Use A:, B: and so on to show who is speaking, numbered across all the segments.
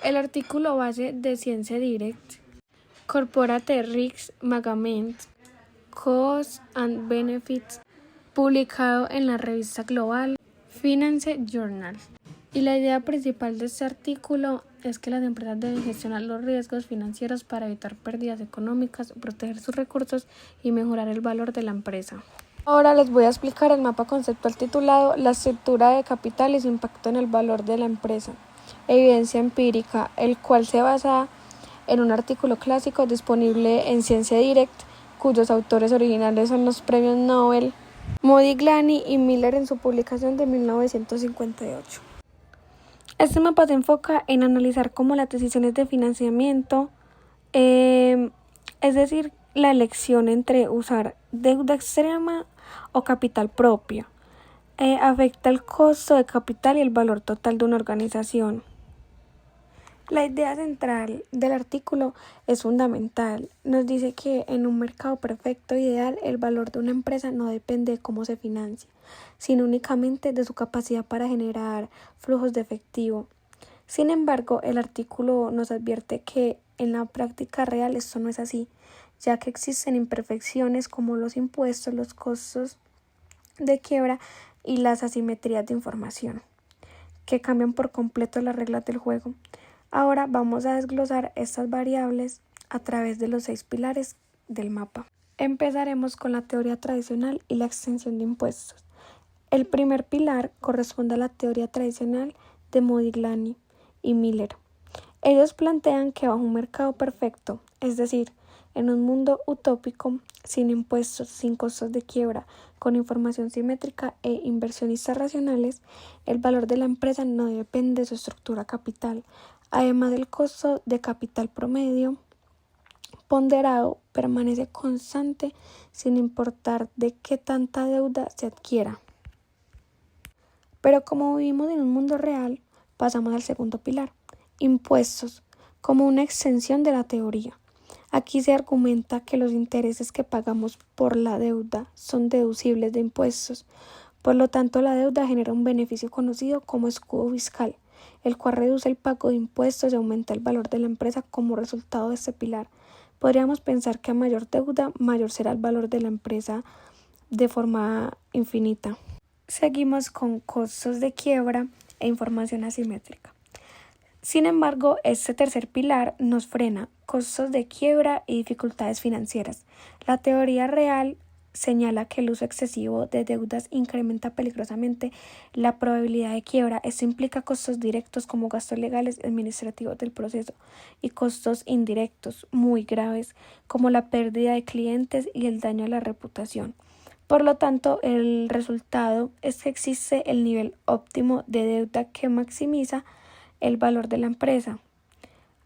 A: El artículo base de Science Direct, Corporate Risks Management, Costs and Benefits, publicado en la revista global Finance Journal. Y la idea principal de este artículo es que las empresas deben gestionar los riesgos financieros para evitar pérdidas económicas, proteger sus recursos y mejorar el valor de la empresa. Ahora les voy a explicar el mapa conceptual titulado La estructura de capital y su impacto en el valor de la empresa. Evidencia empírica, el cual se basa en un artículo clásico disponible en Science Direct, cuyos autores originales son los premios Nobel Modigliani y Miller en su publicación de 1958. Este mapa se enfoca en analizar cómo las decisiones de financiamiento, es decir, la elección entre usar deuda extrema o capital propio, afecta el costo de capital y el valor total de una organización. La idea central del artículo es fundamental. Nos dice que en un mercado perfecto ideal el valor de una empresa no depende de cómo se financia, sino únicamente de su capacidad para generar flujos de efectivo. Sin embargo, el artículo nos advierte que en la práctica real esto no es así, ya que existen imperfecciones como los impuestos, los costos de quiebra y las asimetrías de información, que cambian por completo las reglas del juego. Ahora vamos a desglosar estas variables a través de los 6 pilares del mapa. Empezaremos con la teoría tradicional y la extensión de impuestos. El primer pilar corresponde a la teoría tradicional de Modigliani y Miller. Ellos plantean que bajo un mercado perfecto, es decir, en un mundo utópico, sin impuestos, sin costos de quiebra, con información simétrica e inversionistas racionales, el valor de la empresa no depende de su estructura capital. Además, el costo de capital promedio ponderado permanece constante sin importar de qué tanta deuda se adquiera. Pero como vivimos en un mundo real, pasamos al segundo pilar, impuestos, como una extensión de la teoría. Aquí se argumenta que los intereses que pagamos por la deuda son deducibles de impuestos. Por lo tanto, la deuda genera un beneficio conocido como escudo fiscal, el cual reduce el pago de impuestos y aumenta el valor de la empresa como resultado de este pilar. Podríamos pensar que a mayor deuda, mayor será el valor de la empresa de forma infinita. Seguimos con costos de quiebra e información asimétrica. Sin embargo, este tercer pilar nos frena costos de quiebra y dificultades financieras. La teoría real señala que el uso excesivo de deudas incrementa peligrosamente la probabilidad de quiebra. Esto implica costos directos como gastos legales y administrativos del proceso y costos indirectos muy graves como la pérdida de clientes y el daño a la reputación. Por lo tanto, el resultado es que existe el nivel óptimo de deuda que maximiza el valor de la empresa,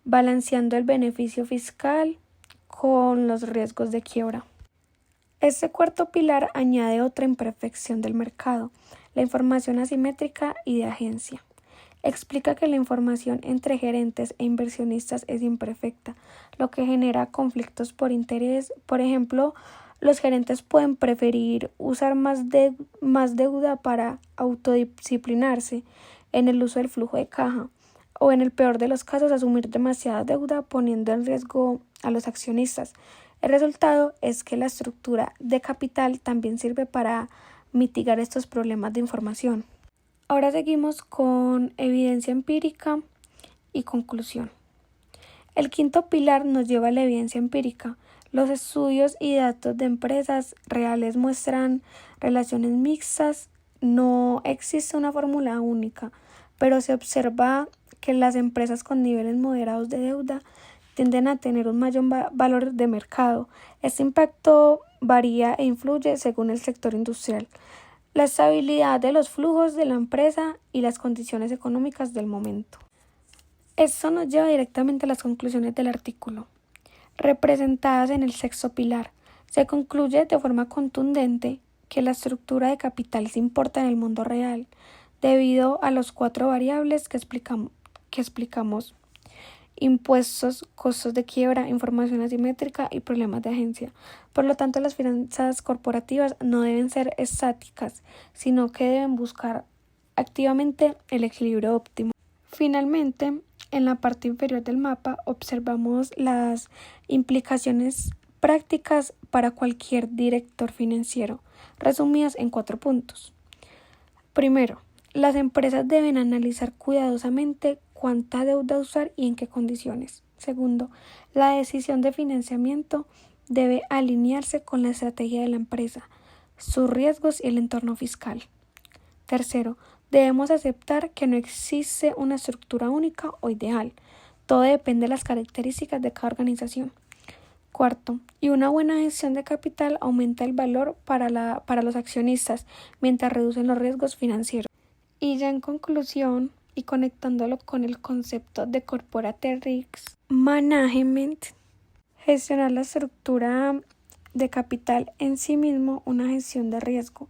A: balanceando el beneficio fiscal con los riesgos de quiebra. Este cuarto pilar añade otra imperfección del mercado, la información asimétrica y de agencia. Explica que la información entre gerentes e inversionistas es imperfecta, lo que genera conflictos por interés. Por ejemplo, los gerentes pueden preferir usar más deuda para autodisciplinarse en el uso del flujo de caja, o en el peor de los casos asumir demasiada deuda poniendo en riesgo a los accionistas. El resultado es que la estructura de capital también sirve para mitigar estos problemas de información. Ahora seguimos con evidencia empírica y conclusión. El quinto pilar nos lleva a la evidencia empírica. Los estudios y datos de empresas reales muestran relaciones mixtas. No existe una fórmula única, pero se observa que las empresas con niveles moderados de deuda tienden a tener un mayor valor de mercado. Este impacto varía e influye según el sector industrial, la estabilidad de los flujos de la empresa y las condiciones económicas del momento. Esto nos lleva directamente a las conclusiones del artículo. Representadas en el sexto pilar, se concluye de forma contundente que la estructura de capital se importa en el mundo real, debido a los 4 variables que explicamos: impuestos, costos de quiebra, información asimétrica y problemas de agencia. Por lo tanto, las finanzas corporativas no deben ser estáticas, sino que deben buscar activamente el equilibrio óptimo. Finalmente, en la parte inferior del mapa observamos las implicaciones prácticas para cualquier director financiero, resumidas en 4 puntos. Primero, las empresas deben analizar cuidadosamente cuánta deuda usar y en qué condiciones. Segundo, la decisión de financiamiento debe alinearse con la estrategia de la empresa, sus riesgos y el entorno fiscal. Tercero, debemos aceptar que no existe una estructura única o ideal. Todo depende de las características de cada organización. Cuarto, y una buena gestión de capital aumenta el valor para los accionistas mientras reducen los riesgos financieros. Y ya en conclusión, y conectándolo con el concepto de Corporate Risk Management, gestionar la estructura de capital en sí mismo, una gestión de riesgo.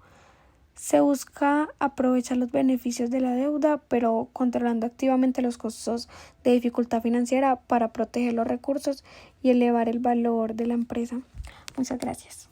A: Se busca aprovechar los beneficios de la deuda, pero controlando activamente los costos de dificultad financiera para proteger los recursos y elevar el valor de la empresa. Muchas gracias.